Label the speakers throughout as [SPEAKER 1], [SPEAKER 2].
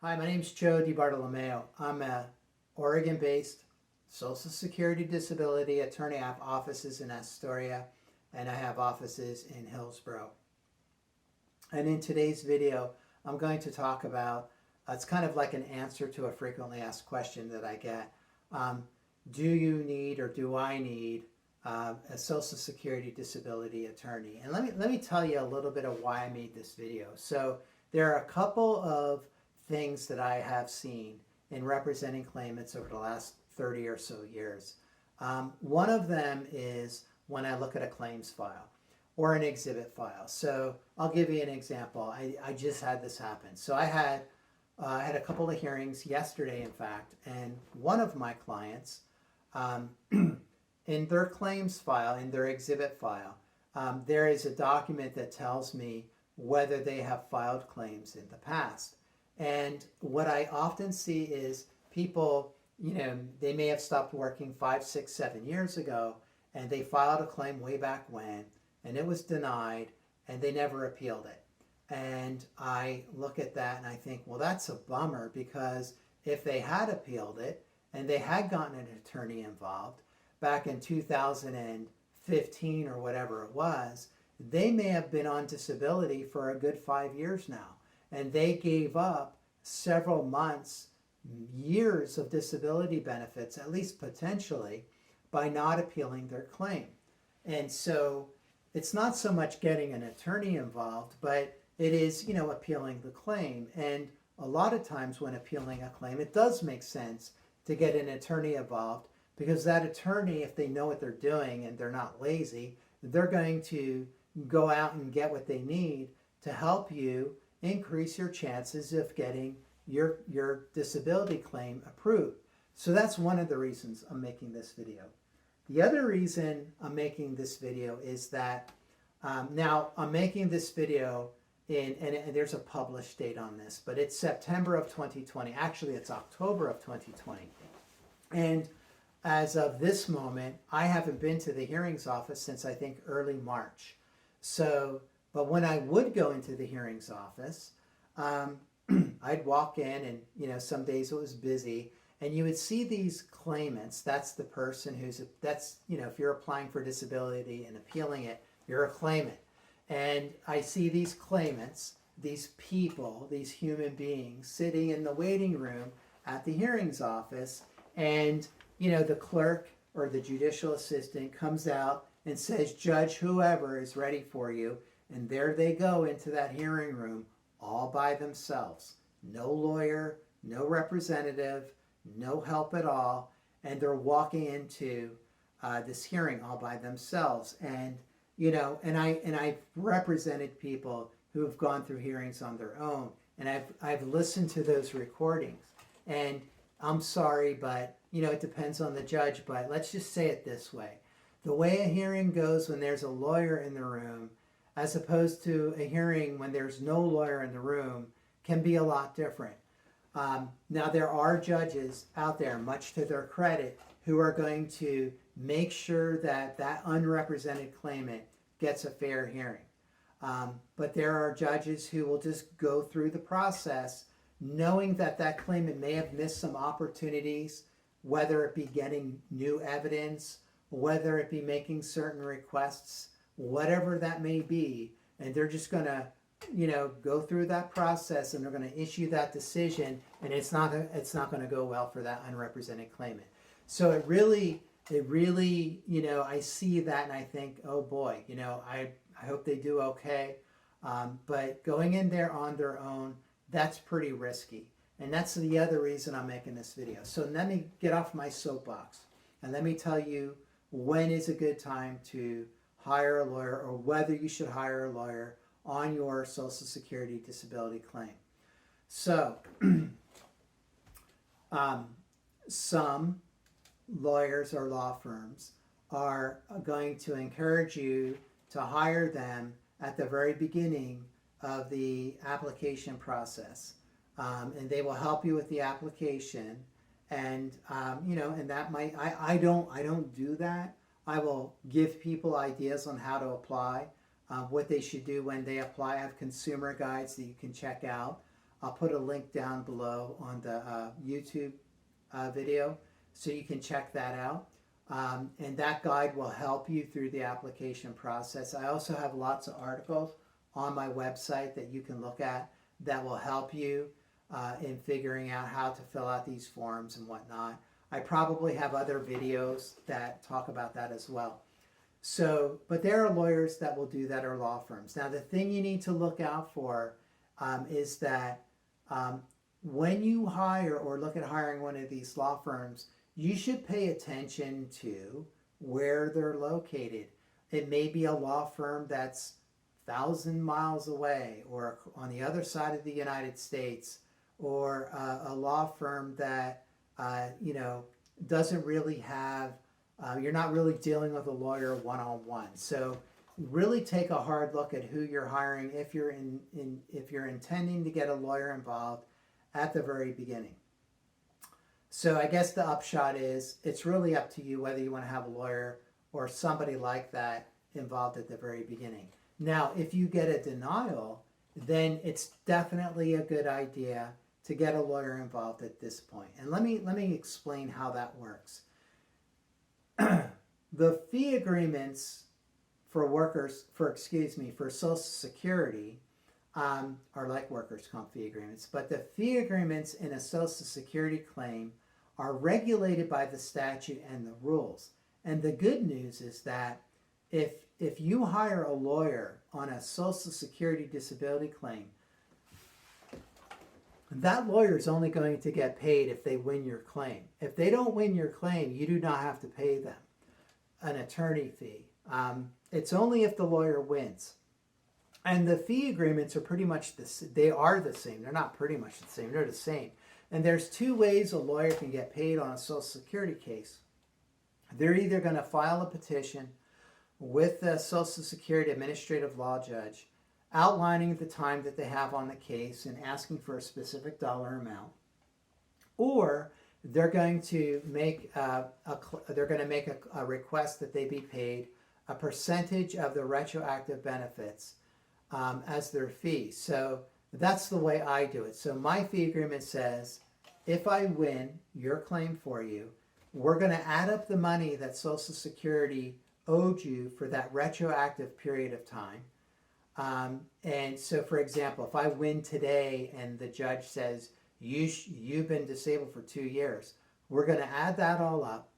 [SPEAKER 1] Hi, my name is Joe Bartolomeo. I'm a Oregon-based Social Security disability attorney. I have offices in Astoria and I have offices in Hillsborough. And in today's video, I'm going to talk about, it's kind of like an answer to a frequently asked question that I get. Do you need or do I need a Social Security disability attorney? And let me tell you a little bit of why I made this video. So there are a couple of things that I have seen in representing claimants over the last 30 or so years. One of them is when I look at a claims file or an exhibit file. So I'll give you an example. I just had this happen. So I had a couple of hearings yesterday, in fact, and one of my clients, in their claims file, in their exhibit file, there is a document that tells me whether they have filed claims in the past. And what I often see is people, they may have stopped working 5, 6, 7 years ago, and they filed a claim way back when, and it was denied, and they never appealed it. And I look at that and I think, well, that's a bummer, because if they had appealed it and they had gotten an attorney involved back in 2015 or whatever it was, they may have been on disability for a good 5 years now. And they gave up several months, years of disability benefits, at least potentially, by not appealing their claim. And so it's not so much getting an attorney involved, but it is, appealing the claim. And a lot of times when appealing a claim, it does make sense to get an attorney involved, because that attorney, if they know what they're doing and they're not lazy, they're going to go out and get what they need to help you increase your chances of getting your disability claim approved. So that's one of the reasons I'm making this video. The other reason I'm making this video is that now I'm making this video and there's a published date on this, but it's September of 2020. Actually, it's October of 2020. And as of this moment, I haven't been to the hearings office since I think early March. So, but when I would go into the hearings office, I'd walk in and, some days it was busy, and you would see these claimants. That's the person if you're applying for disability and appealing it, you're a claimant. And I see these claimants, these people, these human beings sitting in the waiting room at the hearings office, and, the clerk or the judicial assistant comes out and says, "Judge, whoever is ready for you." And there they go into that hearing room all by themselves. No lawyer, no representative, no help at all. And they're walking into this hearing all by themselves. And, and I've represented people who have gone through hearings on their own. And I've listened to those recordings. And I'm sorry, but, it depends on the judge. But let's just say it this way. The way a hearing goes when there's a lawyer in the room, as opposed to a hearing when there's no lawyer in the room, can be a lot different. Now, there are judges out there, much to their credit, who are going to make sure that that unrepresented claimant gets a fair hearing. But there are judges who will just go through the process knowing that that claimant may have missed some opportunities, whether it be getting new evidence, whether it be making certain requests, whatever that may be, and they're just going to, go through that process, and they're going to issue that decision, and it's not going to go well for that unrepresented claimant. So it really, I see that and I think, oh boy, I hope they do okay. But going in there on their own, that's pretty risky. And that's the other reason I'm making this video. So let me get off my soapbox and let me tell you when is a good time to hire a lawyer, or whether you should hire a lawyer on your Social Security disability claim. So some lawyers or law firms are going to encourage you to hire them at the very beginning of the application process. And they will help you with the application. And, and that might, I don't do that. I will give people ideas on how to apply, what they should do when they apply. I have consumer guides that you can check out. I'll put a link down below on the YouTube video so you can check that out. And that guide will help you through the application process. I also have lots of articles on my website that you can look at that will help you in figuring out how to fill out these forms and whatnot. I probably have other videos that talk about that as well. So, but there are lawyers that will do that, or law firms. Now, the thing you need to look out for is that when you hire or look at hiring one of these law firms, you should pay attention to where they're located. It may be a law firm that's 1,000 miles away, or on the other side of the United States, or a law firm that doesn't really have, you're not really dealing with a lawyer one-on-one. So really take a hard look at who you're hiring if you're if you're intending to get a lawyer involved at the very beginning. So I guess the upshot is it's really up to you whether you want to have a lawyer or somebody like that involved at the very beginning. Now, if you get a denial, then it's definitely a good idea to get a lawyer involved at this point. And let me explain how that works. The fee agreements for for Social Security are like workers' comp fee agreements, but the fee agreements in a Social Security claim are regulated by the statute and the rules. And the good news is that if you hire a lawyer on a Social Security disability claim, that lawyer is only going to get paid if they win your claim. If they don't win your claim, you do not have to pay them an attorney fee. It's only if the lawyer wins. And the fee agreements are pretty much they are the same. They're not pretty much the same. They're the same. And there's two ways a lawyer can get paid on a Social Security case. They're either going to file a petition with the Social Security Administrative Law Judge outlining the time that they have on the case and asking for a specific dollar amount, or they're going to make a request that they be paid a percentage of the retroactive benefits as their fee. So that's the way I do it. So my fee agreement says, if I win your claim for you, we're going to add up the money that Social Security owed you for that retroactive period of time. And so, for example, if I win today and the judge says, you've been disabled for 2 years, we're going to add that all up,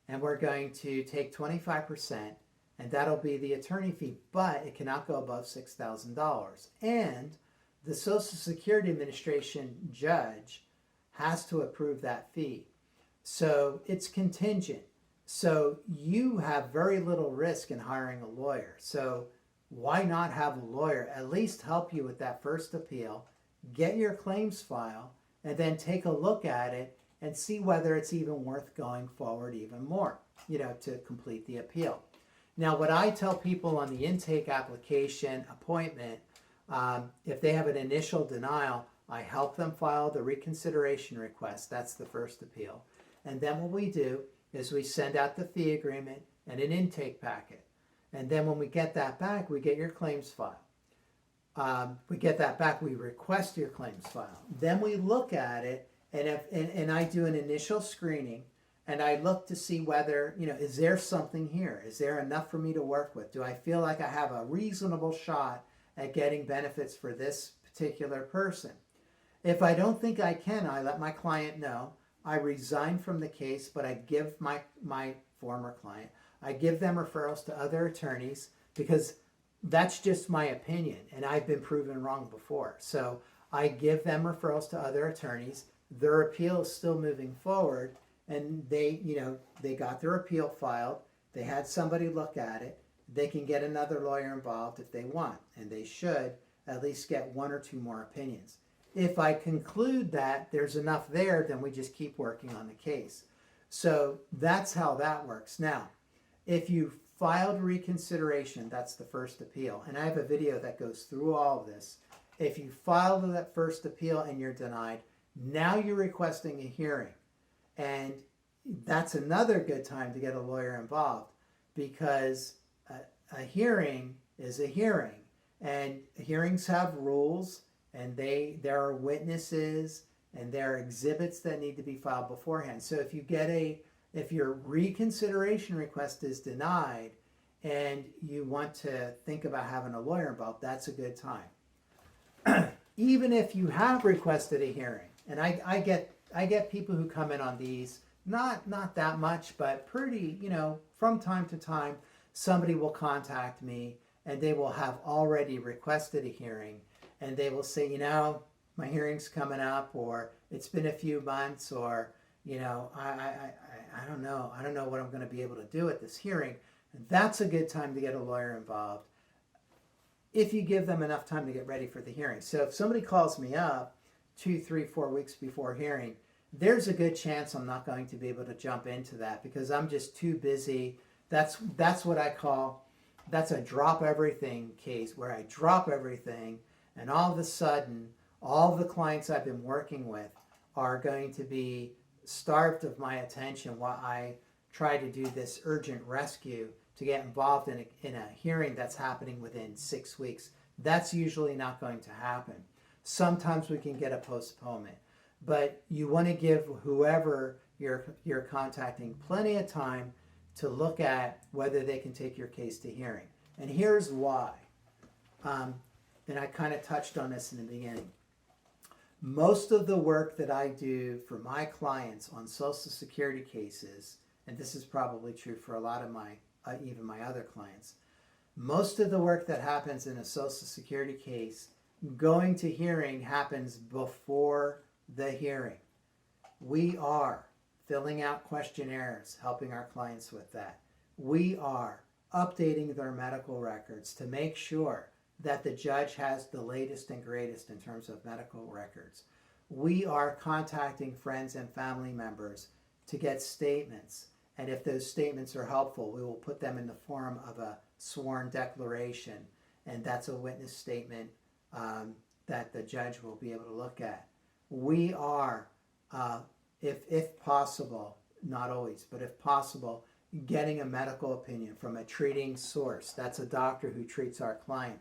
[SPEAKER 1] and we're going to take 25%, and that'll be the attorney fee, but it cannot go above $6,000. And the Social Security Administration judge has to approve that fee. So it's contingent. So you have very little risk in hiring a lawyer. So why not have a lawyer at least help you with that first appeal, get your claims file, and then take a look at it and see whether it's even worth going forward even more, to complete the appeal. Now, what I tell people on the intake application appointment, if they have an initial denial, I help them file the reconsideration request. That's the first appeal. And then what we do is we send out the fee agreement and an intake packet. And then when we get that back, we get your claims file. We get that back, we request your claims file. Then we look at it, and I do an initial screening, and I look to see whether, is there something here? Is there enough for me to work with? Do I feel like I have a reasonable shot at getting benefits for this particular person? If I don't think I can, I let my client know. I resign from the case, but I give my former client, I give them referrals to other attorneys, because that's just my opinion, and I've been proven wrong before. So I give them referrals to other attorneys. Their appeal is still moving forward, and they got their appeal filed. They had somebody look at it. They can get another lawyer involved if they want, and they should at least get one or two more opinions. If I conclude that there's enough there, then we just keep working on the case. So that's how that works. Now, if you filed reconsideration, that's the first appeal, and I have a video that goes through all of this. If you filed that first appeal and you're denied, now you're requesting a hearing, and that's another good time to get a lawyer involved, because a hearing is a hearing, and hearings have rules, and there are witnesses and there are exhibits that need to be filed beforehand. So if your reconsideration request is denied and you want to think about having a lawyer involved, that's a good time. Even if you have requested a hearing, and I get people who come in on these, not that much, but pretty, from time to time, somebody will contact me and they will have already requested a hearing, and they will say, my hearing's coming up, or it's been a few months, or I don't know what I'm going to be able to do at this hearing. That's a good time to get a lawyer involved if you give them enough time to get ready for the hearing. So if somebody calls me up 2, 3, 4 weeks before hearing, there's a good chance I'm not going to be able to jump into that because I'm just too busy. That's what I call, that's a drop everything case, where I drop everything and all of a sudden all the clients I've been working with are going to be starved of my attention while I try to do this urgent rescue to get involved in a hearing that's happening within 6 weeks. That's usually not going to happen. Sometimes we can get a postponement, but you want to give whoever you're contacting plenty of time to look at whether they can take your case to hearing. And here's why. And I kind of touched on this in the beginning. Most of the work that I do for my clients on Social Security cases, and this is probably true for a lot of even my other clients, most of the work that happens in a Social Security case going to hearing happens before the hearing. We are filling out questionnaires, helping our clients with that. We are updating their medical records to make sure that the judge has the latest and greatest in terms of medical records. We are contacting friends and family members to get statements. And if those statements are helpful, we will put them in the form of a sworn declaration. And that's a witness statement that the judge will be able to look at. We are, if possible, not always, but if possible, getting a medical opinion from a treating source. That's a doctor who treats our client,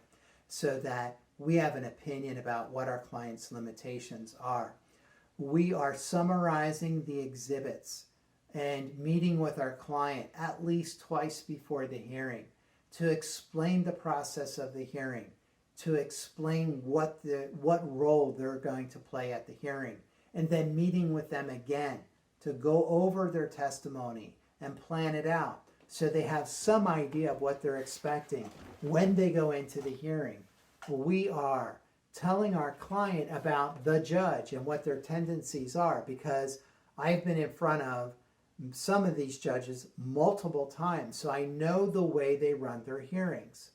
[SPEAKER 1] so that we have an opinion about what our client's limitations are. We are summarizing the exhibits and meeting with our client at least twice before the hearing to explain the process of the hearing, to explain what role they're going to play at the hearing, and then meeting with them again to go over their testimony and plan it out so they have some idea of what they're expecting when they go into the hearing. We are telling our client about the judge and what their tendencies are, because I've been in front of some of these judges multiple times, so I know the way they run their hearings.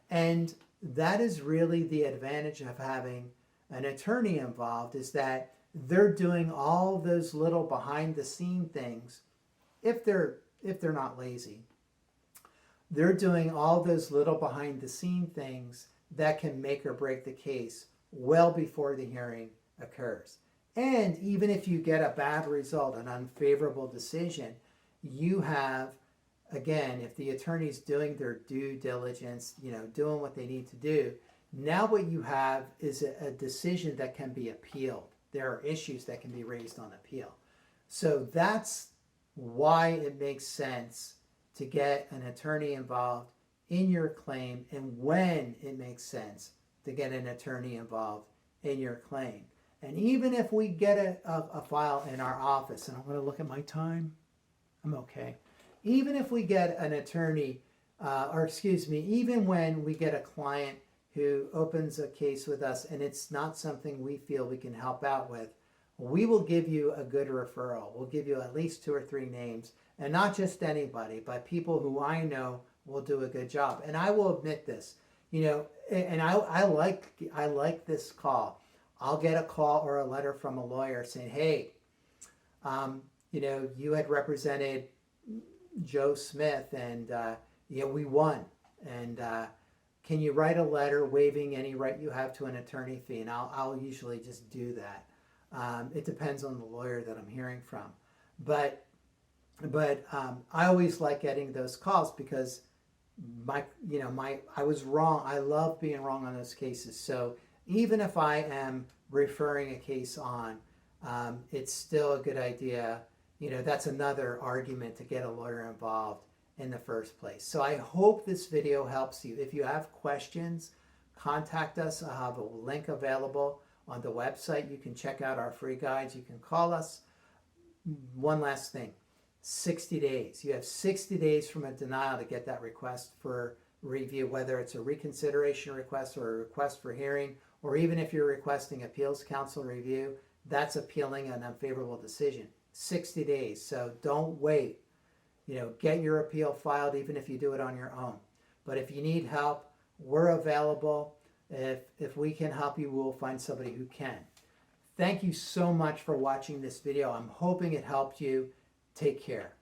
[SPEAKER 1] And that is really the advantage of having an attorney involved, is that they're doing all those little behind the scene things. If they're not lazy, they're doing all those little behind the scene things that can make or break the case well before the hearing occurs. And even if you get a bad result, an unfavorable decision, you have, again, if the attorney's doing their due diligence, doing what they need to do, now what you have is a decision that can be appealed. There are issues that can be raised on appeal. So that's why it makes sense to get an attorney involved in your claim, and when it makes sense to get an attorney involved in your claim. And even if we get a file in our office, and I'm going to look at my time, I'm okay. Even if we get an attorney, even when we get a client who opens a case with us and it's not something we feel we can help out with, we will give you a good referral. We'll give you at least 2 or 3 names, and not just anybody, but people who I know will do a good job. And I will admit this, and I like this call. I'll get a call or a letter from a lawyer saying, hey, you had represented Joe Smith, and we won. And can you write a letter waiving any right you have to an attorney fee? And I'll usually just do that. It depends on the lawyer that I'm hearing from. But I always like getting those calls, because I was wrong. I love being wrong on those cases. So even if I am referring a case on, it's still a good idea. That's another argument to get a lawyer involved in the first place. So I hope this video helps you. If you have questions, contact us. I'll have a link available on the website. You can check out our free guides. You can call us. One last thing, 60 days. You have 60 days from a denial to get that request for review, whether it's a reconsideration request or a request for hearing, or even if you're requesting appeals counsel review, that's appealing an unfavorable decision. 60 days. So don't wait. Get your appeal filed even if you do it on your own. But if you need help, we're available. If we can help you, we'll find somebody who can. Thank you so much for watching this video. I'm hoping it helped you. Take care.